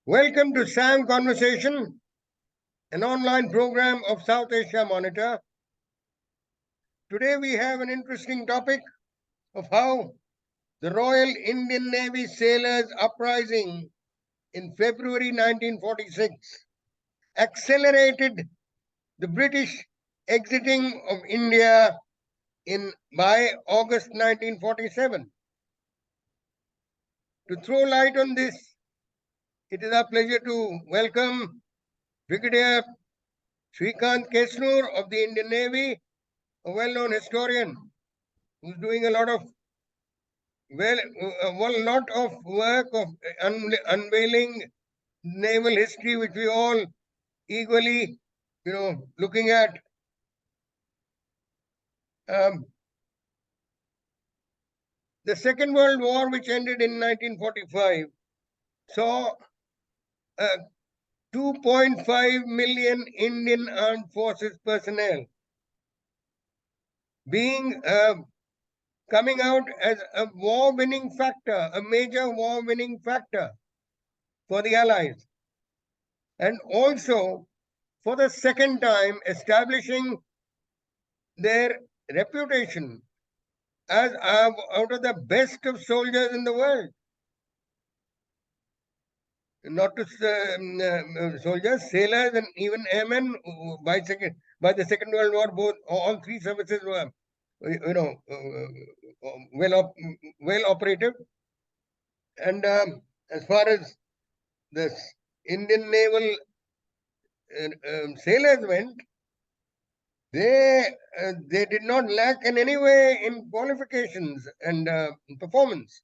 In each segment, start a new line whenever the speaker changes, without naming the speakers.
Welcome to SAM Conversation, an online program of South Asia Monitor. Today we have an interesting topic of how the Royal Indian Navy sailors' uprising in February 1946 accelerated the British exiting of India by August 1947. To throw light on this, it is our pleasure to welcome Brigadier Srikant Kesnur of the Indian Navy, a well-known historian who's doing a lot of work of unveiling naval history, which we all eagerly, looking at. The Second World War, which ended in 1945, saw 2.5 million Indian Armed Forces personnel being coming out as a war-winning factor, a major war-winning factor for the Allies. And also, for the second time, establishing their reputation as out of the best of soldiers in the world. Not to soldiers, sailors, and even airmen. By the Second World War, all three services were, well operative. And as far as the Indian naval sailors went, they did not lack in any way in qualifications and performance.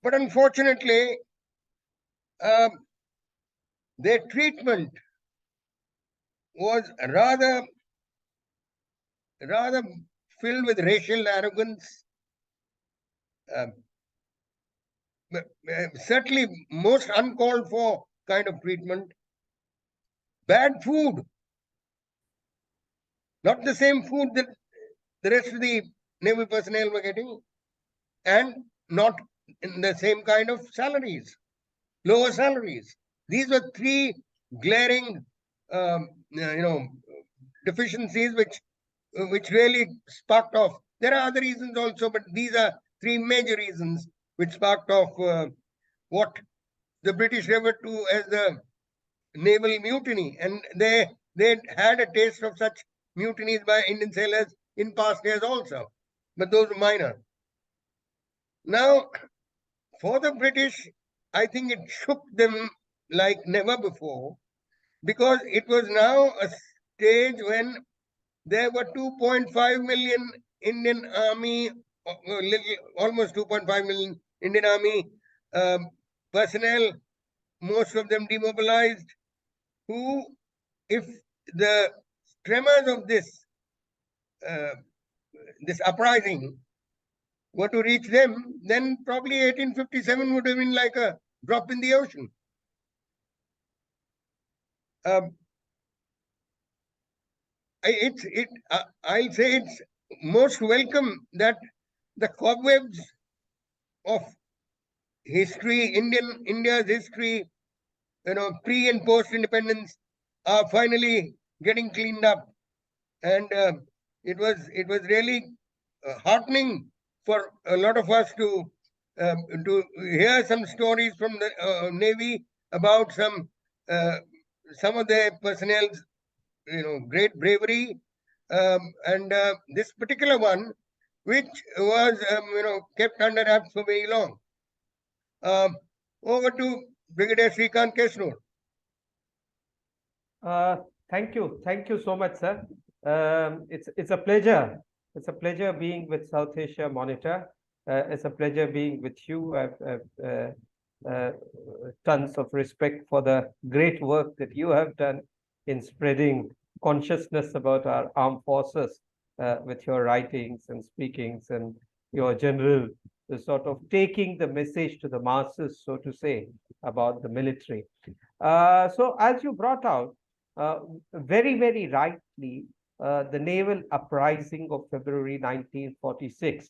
But unfortunately, their treatment was rather filled with racial arrogance. Certainly most uncalled for kind of treatment. Bad food. Not the same food that the rest of the naval personnel were getting. And not in the same kind of salaries. Lower salaries. These were three glaring, deficiencies which really sparked off. There are other reasons also, but these are three major reasons which sparked off what the British referred to as the naval mutiny, and they had a taste of such mutinies by Indian sailors in past years also, but those were minor. Now, for the British, I think it shook them like never before, because it was now a stage when there were 2.5 million Indian Army, almost 2.5 million Indian Army personnel, most of them demobilized, who, if the tremors of this uprising were to reach them, then probably 1857 would have been like a drop in the ocean. I'll say it's most welcome that the cobwebs of history, India's history, pre and post independence, are finally getting cleaned up, and it was really heartening for a lot of us to hear some stories from the Navy about some of their personnel's great bravery, and this particular one, which was kept under wraps for very long. Over to Brigadier Srikant Kesnur.
Thank you so much, sir. It's a pleasure. It's a pleasure being with South Asia Monitor. It's a pleasure being with you. I've tons of respect for the great work that you have done in spreading consciousness about our armed forces with your writings and speakings and your general sort of taking the message to the masses, so to say, about the military. So as you brought out, very, very rightly, the naval uprising of February 1946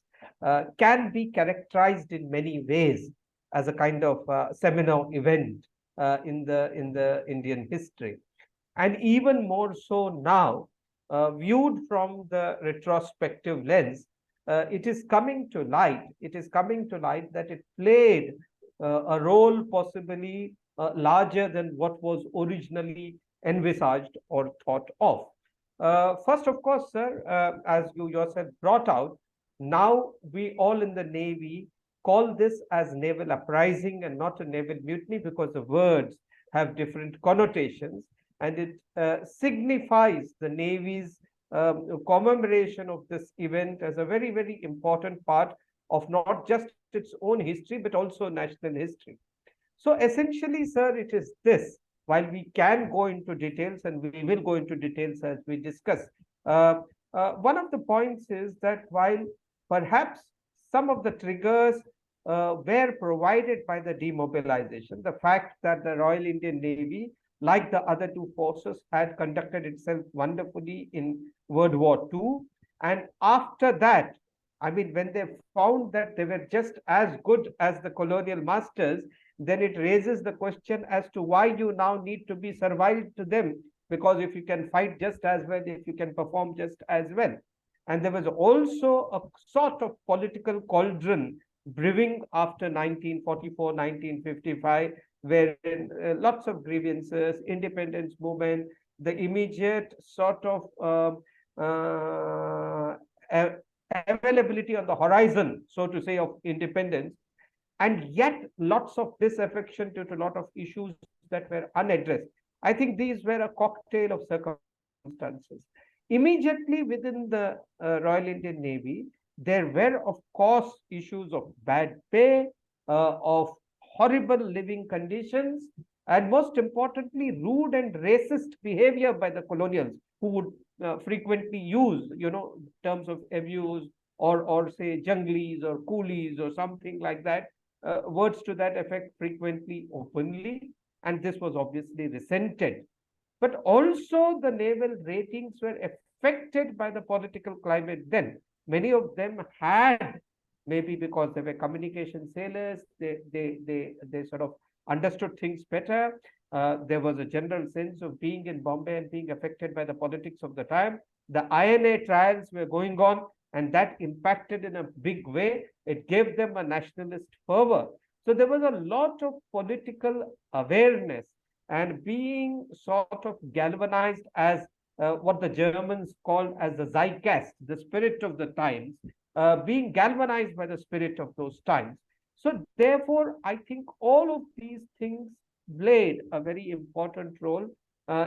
can be characterized in many ways as a kind of seminal event in the Indian history. And even more so now, viewed from the retrospective lens, it is coming to light. It is coming to light that it played a role possibly larger than what was originally envisaged or thought of. First, of course, sir, as you yourself brought out, now we all in the Navy call this as naval uprising and not a naval mutiny, because the words have different connotations, and it signifies the Navy's commemoration of this event as a very, very important part of not just its own history, but also national history. So essentially, sir, it is this. While we can go into details, and we will go into details as we discuss, uh, one of the points is that while perhaps some of the triggers were provided by the demobilization, the fact that the Royal Indian Navy, like the other two forces, had conducted itself wonderfully in World War II, and after that, I mean, when they found that they were just as good as the colonial masters, then it raises the question as to why you now need to be servile to them, because if you can fight just as well, if you can perform just as well. And there was also a sort of political cauldron brewing after 1944, 1955, wherein lots of grievances, independence movement, the immediate sort of availability on the horizon, so to say, of independence, and yet lots of disaffection due to a lot of issues that were unaddressed. I think these were a cocktail of circumstances. Immediately within the Royal Indian Navy, there were, of course, issues of bad pay, of horrible living conditions, and most importantly, rude and racist behavior by the colonials, who would frequently use, terms of abuse, or say junglis or coolies or something like that, words to that effect frequently openly, and this was obviously resented. But also the naval ratings were affected by the political climate then. Many of them had, maybe because they were communication sailors, they sort of understood things better. There was a general sense of being in Bombay and being affected by the politics of the time. The INA trials were going on, and that impacted in a big way. It gave them a nationalist fervor. So there was a lot of political awareness and being sort of galvanized as what the Germans called as the zeitgeist, the spirit of the times, being galvanized by the spirit of those times. So therefore, I think all of these things played a very important role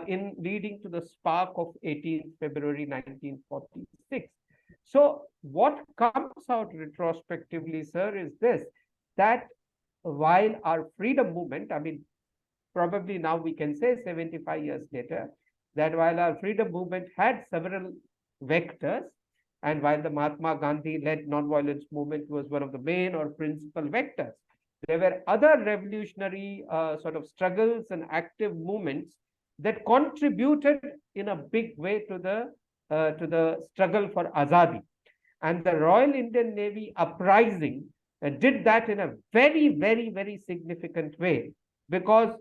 in leading to the spark of 18th February 1946. So what comes out retrospectively, sir, is this, that while our freedom movement, I mean, probably now we can say 75 years later, that while our freedom movement had several vectors, and while the Mahatma Gandhi-led nonviolence movement was one of the main or principal vectors, there were other revolutionary sort of struggles and active movements that contributed in a big way to the struggle for Azadi. And the Royal Indian Navy uprising did that in a very, very, very significant way, because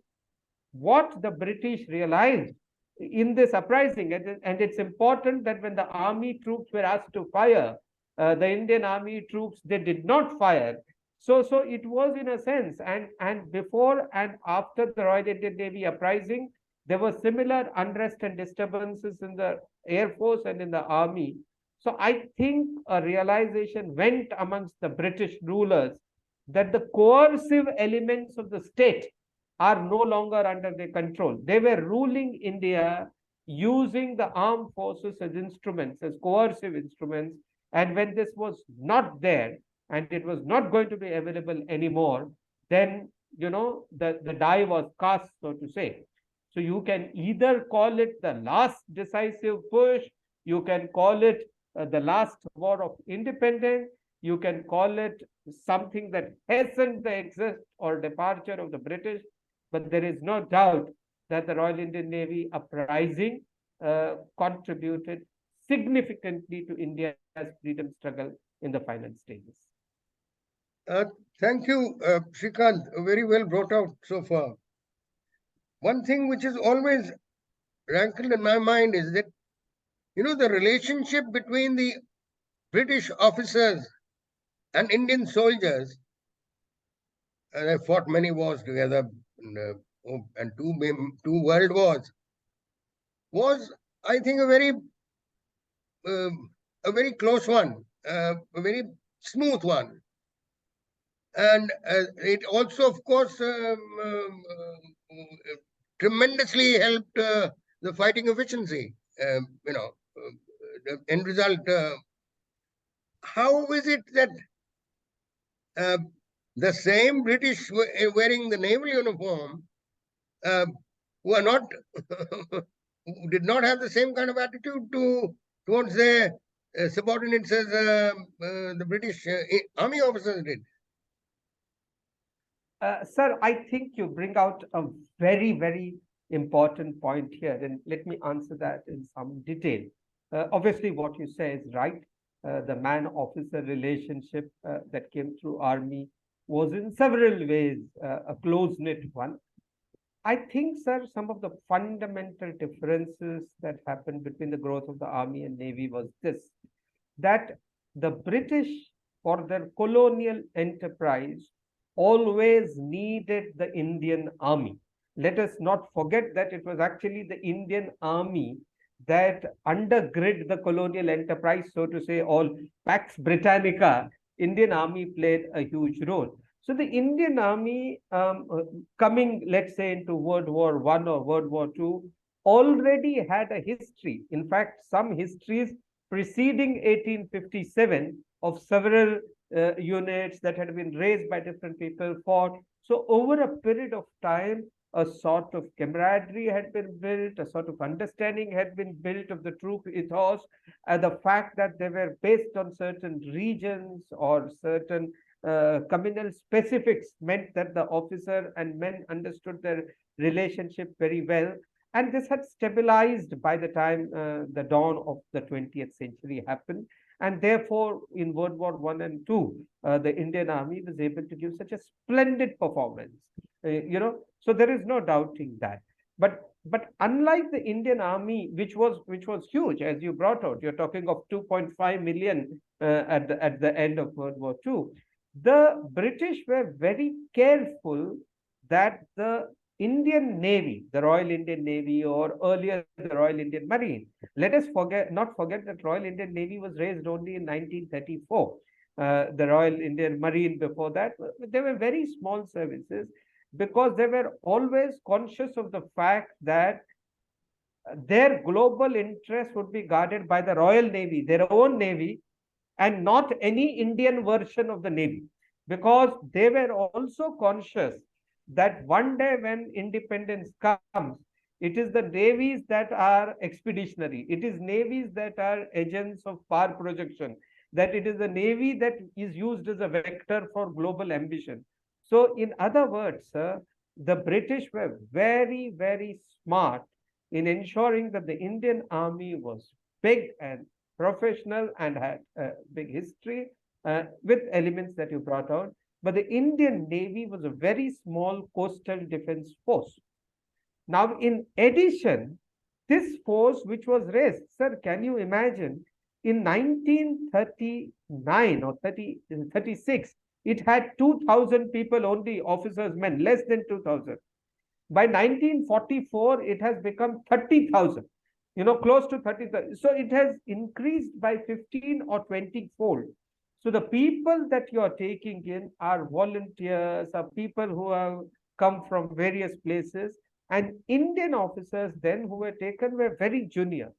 what the British realized in this uprising, and it's important that when the army troops were asked to fire, the Indian army troops, they did not fire. So it was in a sense, and before and after the Royal Indian Navy uprising, there was similar unrest and disturbances in the Air Force and in the army. So I think a realization went amongst the British rulers that the coercive elements of the state are no longer under their control. They were ruling India using the armed forces as instruments, as coercive instruments. And when this was not there, and it was not going to be available anymore, then, the die was cast, so to say. So you can either call it the last decisive push, you can call it the last war of independence, you can call it something that hastened the exit or departure of the British, but there is no doubt that the Royal Indian Navy uprising contributed significantly to India's freedom struggle in the final stages.
Uh, Thank you, Srikant. Very well brought out so far. one thing which is always rankled in my mind is that, the relationship between the British officers and Indian soldiers, and they fought many wars together, and two world wars, was, I think, a very close one, a very smooth one. And it also, of course, tremendously helped the fighting efficiency. The end result. How is it that uh, the same British wearing the naval uniform, uh, who are not who did not have the same kind of attitude towards their subordinates as the British army officers did?
Sir, I think you bring out a very, very important point here, and let me answer that in some detail. Obviously, what you say is right. The man-officer relationship that came through army was in several ways a close-knit one. I think, sir, some of the fundamental differences that happened between the growth of the army and navy was this, that the British, for their colonial enterprise, always needed the Indian army. Let us not forget that it was actually the Indian army that undergird the colonial enterprise, so to say, all Pax Britannica, Indian army played a huge role. So the Indian army, coming, let's say, into World War One or World War Two, already had a history. In fact, some histories preceding 1857 of several units that had been raised by different people fought. So over a period of time, a sort of camaraderie had been built, a sort of understanding had been built of the troop ethos, and the fact that they were based on certain regions or certain communal specifics meant that the officer and men understood their relationship very well. And this had stabilized by the time the dawn of the 20th century happened. And therefore, in World War One and Two, the Indian Army was able to give such a splendid performance. So there is no doubting that. But unlike the Indian Army, which was huge, as you brought out, you're talking of 2.5 million at the end of World War Two. The British were very careful that the Indian Navy, the Royal Indian Navy, or earlier the Royal Indian Marine. Let us not forget that Royal Indian Navy was raised only in 1934. The Royal Indian Marine before that, they were very small services because they were always conscious of the fact that their global interest would be guarded by the Royal Navy, their own Navy, and not any Indian version of the Navy, because they were also conscious that one day when independence comes, it is the navies that are expeditionary, it is navies that are agents of power projection, that it is the navy that is used as a vector for global ambition. So, in other words, the British were very, very smart in ensuring that the Indian army was big and professional and had a big history with elements that you brought out. But the Indian Navy was a very small coastal defense force. Now, in addition, this force which was raised, sir, can you imagine? In 1939 or 36, it had 2,000 people only, officers, men, less than 2,000. By 1944, it has become 30,000, close to 30,000. So it has increased by 15 or 20 fold. So the people that you are taking in are volunteers, are people who have come from various places. And Indian officers then who were taken were very junior.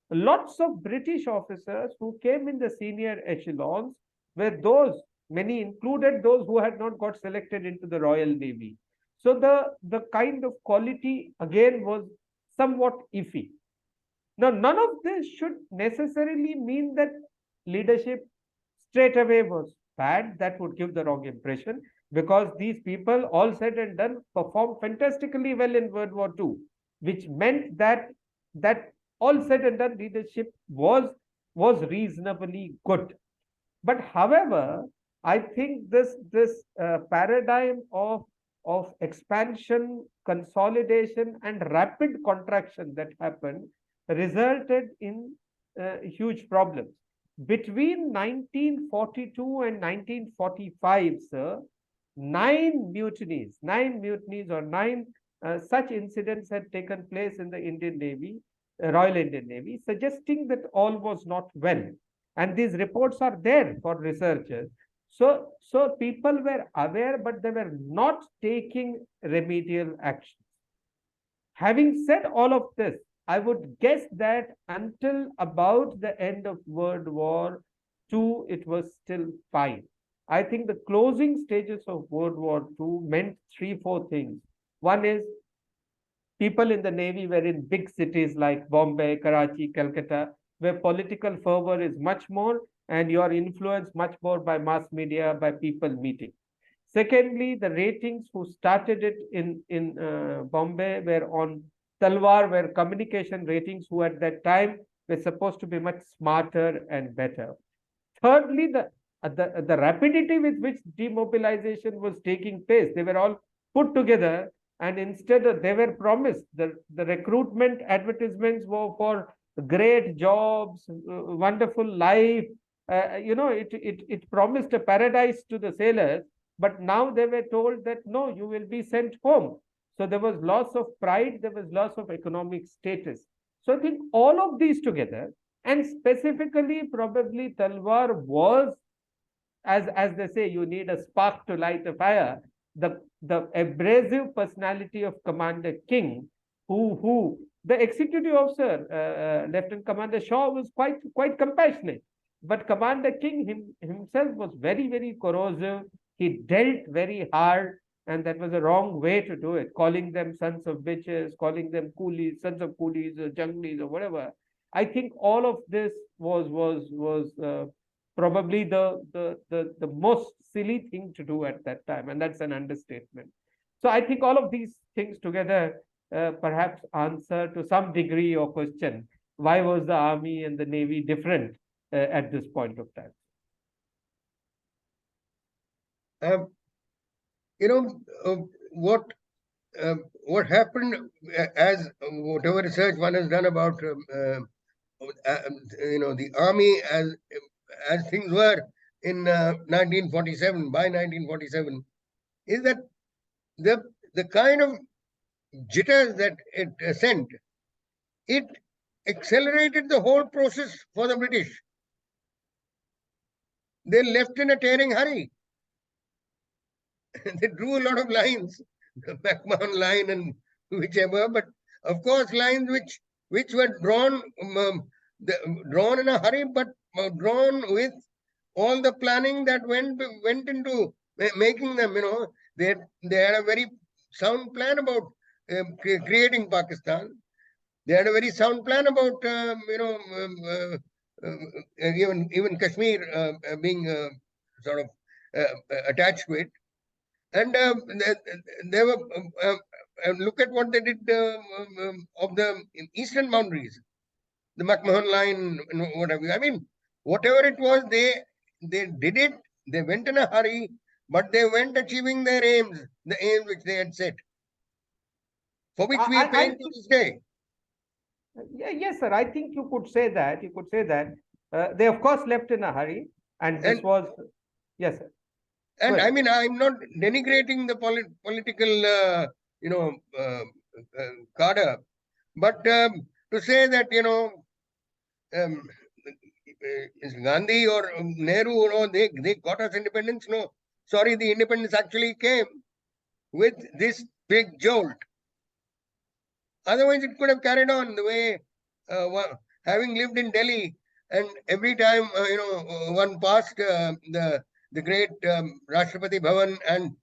Lots of British officers who came in the senior echelons were those, many included those who had not got selected into the Royal Navy. So the kind of quality again was somewhat iffy. Now, none of this should necessarily mean that leadership straight away was bad. That would give the wrong impression, because these people, all said and done, performed fantastically well in World War II, which meant that all said and done leadership was reasonably good. But however, I think this paradigm of of expansion, consolidation, and rapid contraction that happened resulted in huge problems. Between 1942 and 1945, sir, nine mutinies or nine such incidents had taken place in the Indian Navy, Royal Indian Navy, suggesting that all was not well. And these reports are there for researchers. So people were aware, but they were not taking remedial actions. Having said all of this, I would guess that until about the end of World War II, it was still fine. I think the closing stages of World War II meant three, four things. One is people in the Navy were in big cities like Bombay, Karachi, Calcutta, where political fervor is much more and you are influenced much more by mass media, by people meeting. Secondly, the ratings who started it in Bombay were on Talwar, were communication ratings who at that time were supposed to be much smarter and better. Thirdly, the rapidity with which demobilization was taking place, they were all put together, and instead they were promised the recruitment advertisements were for great jobs, wonderful life. It promised a paradise to the sailors, but now they were told that no, you will be sent home. So there was loss of pride, there was loss of economic status. So I think all of these together, and specifically probably Talwar was, as they say, you need a spark to light a fire. The abrasive personality of Commander King, who the executive officer, Lieutenant Commander Shaw, was quite compassionate, but Commander King himself was very corrosive. He dealt very hard, and that was a wrong way to do it. Calling them sons of bitches, calling them coolies, sons of coolies, or junglis, or whatever. I think all of this was probably the most silly thing to do at that time, and that's an understatement. So I think all of these things together perhaps answer to some degree your question: why was the army and the navy different at this point of time?
You know, what happened as whatever research one has done about the army as things were in 1947, by 1947, is that the kind of jitters that it sent, it accelerated the whole process for the British. They left in a tearing hurry. They drew a lot of lines, the McMahon line and whichever, but of course lines which were drawn in a hurry, but drawn with all the planning that went into making them. They had a very sound plan about creating Pakistan. They had a very sound plan about even Kashmir being sort of attached to it. And they were look at what they did of the eastern boundaries, the McMahon line, whatever. I mean, whatever it was, they did it. They went in a hurry, but they went achieving their aims, the aims which they had set, for which we are paying to this day.
Yes, sir. I think you could say that. You could say that. They, of course, left in a hurry, and this was, yes, sir.
And I mean, I'm not denigrating the political, cadre, but to say that, is Gandhi or Nehru, they got us independence. No, sorry, the independence actually came with this big jolt. Otherwise, it could have carried on the way, having lived in Delhi, and every time one passed the great Rashtrapati Bhavan and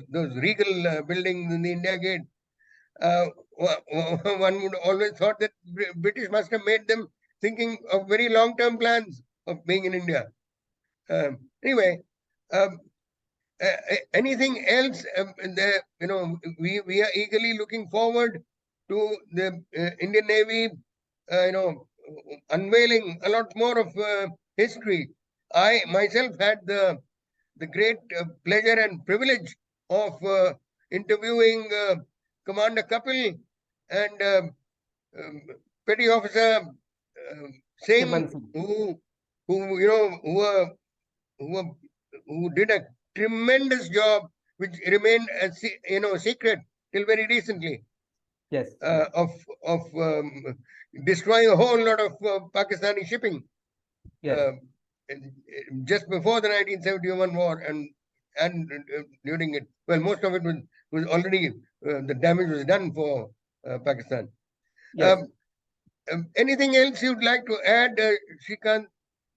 those regal buildings in the India Gate, one would always thought that British must have made them thinking of very long-term plans of being in India. Anyway, anything else? We are eagerly looking forward to the Indian Navy, unveiling a lot more of history. I myself had the great pleasure and privilege of interviewing Commander Kapil and um, Petty Officer Singh,
Chiman Singh.
who who were, who did a tremendous job, which remained secret till very recently,
Yes,
of destroying a whole lot of Pakistani shipping
yes,
uh, just before the 1971 war and during it. Well, most of it was already the damage was done for Pakistan.
yes.
Um, Anything else you'd like to add, Srikant,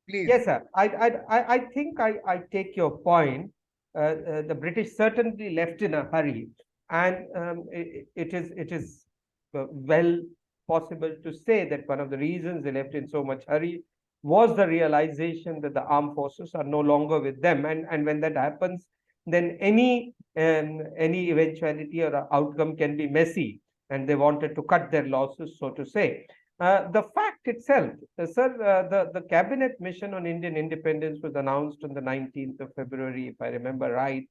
please?
Yes, sir. I think I take your point. The British certainly left in a hurry, and it is well possible to say that one of the reasons they left in so much hurry was the realization that the armed forces are no longer with them, and when that happens, then any eventuality or outcome can be messy, and they wanted to cut their losses, so to say. The fact itself, sir, the cabinet mission on Indian independence was announced on the 19th of February, if I remember right,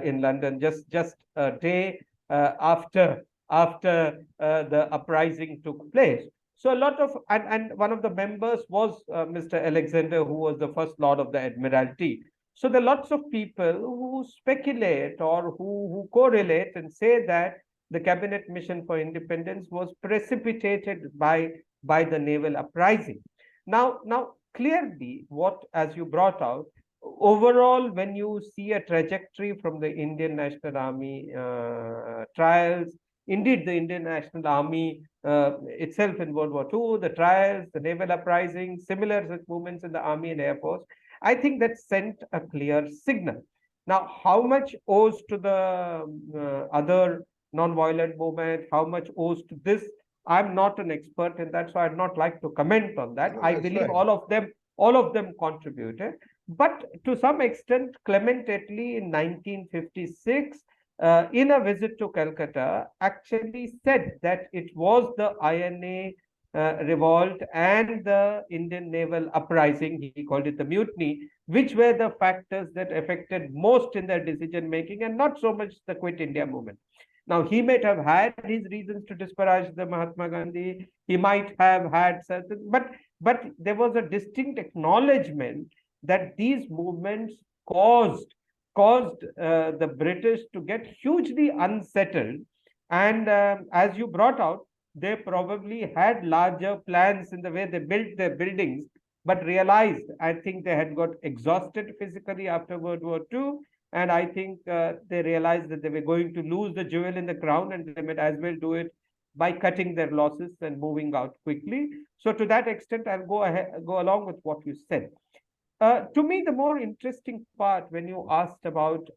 in London, just a day after the uprising took place. So a lot of and one of the members was Mr. Alexander, who was the first Lord of the Admiralty. So there are lots of people who speculate or who correlate and say that the cabinet mission for independence was precipitated by the naval uprising. Now clearly, what as you brought out, overall, when you see a trajectory from the Indian National Army trials, indeed the Indian National Army itself in World War II, the trials, the naval uprising, similar such movements in the Army and Air Force, I think that sent a clear signal. Now, how much owes to the other non-violent movement, how much owes to this? I'm not an expert in that, so I'd not like to comment on that.
No,
I
that's
believe
fine.
all of them contributed. But to some extent, Clement Attlee in 1956, in a visit to Calcutta, actually said that it was the INA revolt and the Indian naval uprising, he called it the mutiny, which were the factors that affected most in their decision making and not so much the Quit India movement. Now, he might have had his reasons to disparage the Mahatma Gandhi. He might have had certain, but there was a distinct acknowledgement that these movements caused the British to get hugely unsettled. And as you brought out, they probably had larger plans in the way they built their buildings, but realized, I think they had got exhausted physically after World War II. And I think they realized that they were going to lose the jewel in the crown, and they might as well do it by cutting their losses and moving out quickly. So to that extent, I'll go along with what you said. To me, the more interesting part when you asked about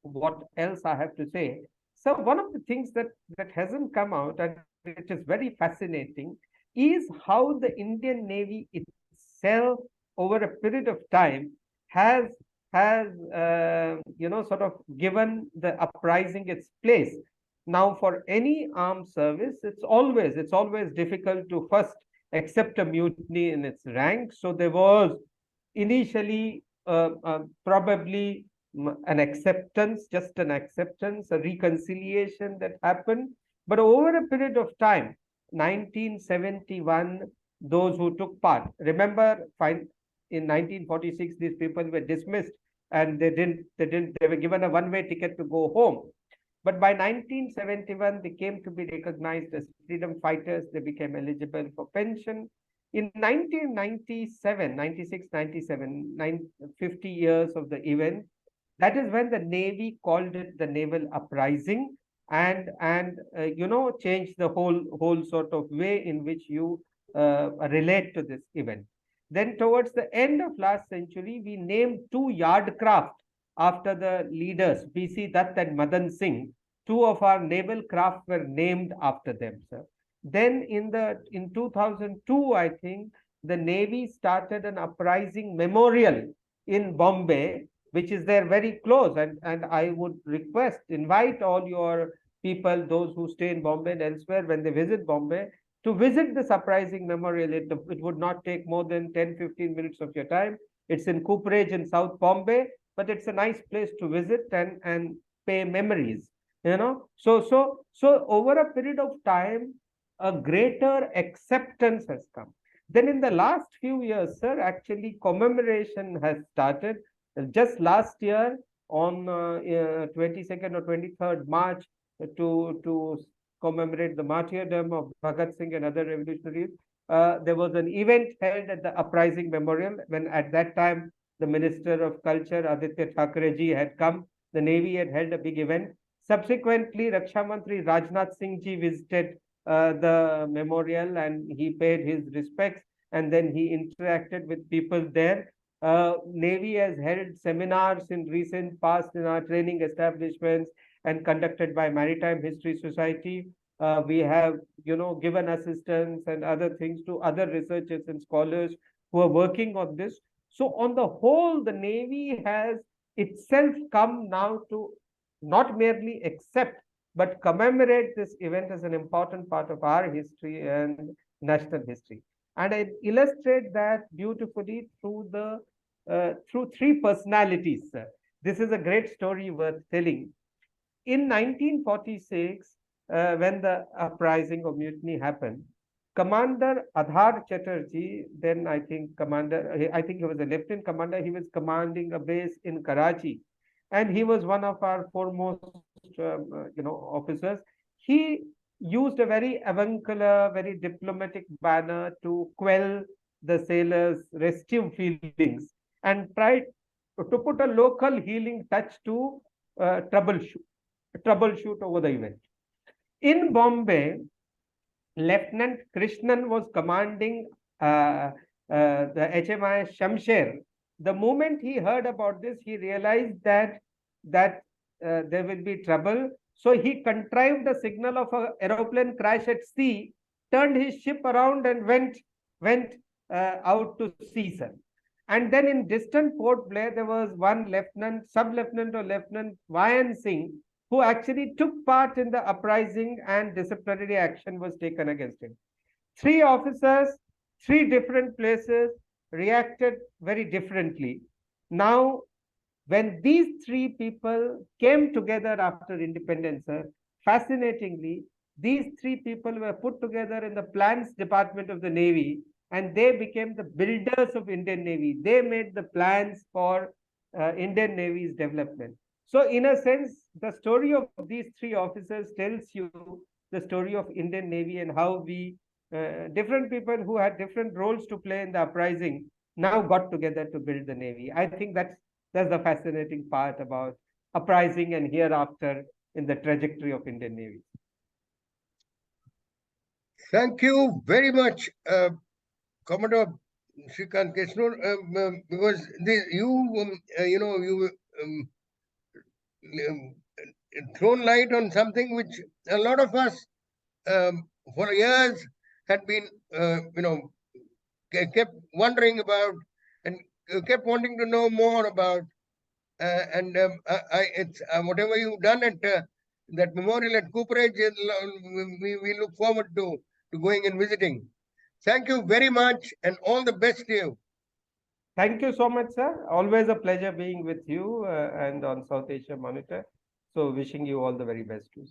what else I have to say. So one of the things that hasn't come out and it is very fascinating is how the Indian Navy itself, over a period of time, has sort of given the uprising its place. Now, for any armed service, it's always difficult to first accept a mutiny in its rank. So there was initially probably an acceptance, just an acceptance, a reconciliation that happened. But over a period of time, 1971, those who took part, remember, in 1946, these people were dismissed and they were given a one-way ticket to go home. But by 1971, they came to be recognized as freedom fighters. They became eligible for pension. In 1997, 96, 97, 50 years of the event, that is when the Navy called it the Naval Uprising and changed the whole sort of way in which you relate to this event. Then towards the end of last century, we named two yard craft after the leaders, B.C. Dutt and Madan Singh. Two of our naval craft were named after them, sir. Then in 2002, I think the Navy started an uprising memorial in Bombay, which is there very close. And I would invite all your people, those who stay in Bombay and elsewhere, when they visit Bombay, to visit this uprising memorial. It would not take more than 10-15 minutes of your time. It's in Cooperage in South Bombay. but it's a nice place to visit and pay memories. So over a period of time, a greater acceptance has come. Then in the last few years, sir, actually commemoration has started. Just last year on 22nd or 23rd March, to commemorate the martyrdom of Bhagat Singh and other revolutionaries, there was an event held at the Uprising Memorial, when at that time the Minister of Culture, Aditya Thackeray had come. The Navy had held a big event. Subsequently, Raksha Mantri Rajnath Singh ji visited the memorial, and he paid his respects, and then he interacted with people there. Navy has held seminars in recent past in our training establishments and conducted by Maritime History Society. We have, given assistance and other things to other researchers and scholars who are working on this. So on the whole, the Navy has itself come now to not merely accept, but commemorate this event as an important part of our history and national history. And I illustrate that beautifully through three personalities. This is a great story worth telling. In 1946, when the uprising or mutiny happened, Commander Adhar Chatterjee, then I think he was a lieutenant commander. He was commanding a base in Karachi, and he was one of our foremost, officers. He used a very avuncular, very diplomatic manner to quell the sailors' restive feelings and tried to put a local healing touch to troubleshoot over the event. In Bombay, Lieutenant Krishnan was commanding the HMI Shamsher. The moment he heard about this, he realized that there will be trouble. So he contrived a signal of an aeroplane crash at sea, turned his ship around, and went out to sea, sir. And then in distant Port Blair, there was one lieutenant, sub-lieutenant or Lieutenant Vayan Singh, who actually took part in the uprising, and disciplinary action was taken against him. Three officers, three different places, reacted very differently. Now, when these three people came together after independence, fascinatingly, these three people were put together in the plans department of the Navy, and they became the builders of Indian Navy. They made the plans for Indian Navy's development. So in a sense, the story of these three officers tells you the story of Indian Navy, and how different people who had different roles to play in the uprising, now got together to build the Navy. I think that's the fascinating part about uprising and hereafter in the trajectory of Indian Navy.
Thank you very much, Commodore Srikant Kesnur, because you thrown light on something which a lot of us for years had been, kept wondering about, and kept wanting to know more about. It's whatever you've done at that memorial at Cooperage, we look forward to going and visiting. Thank you very much, and all the best to you.
Thank you so much, sir. Always a pleasure being with you and on South Asia Monitor. So wishing you all the very best too.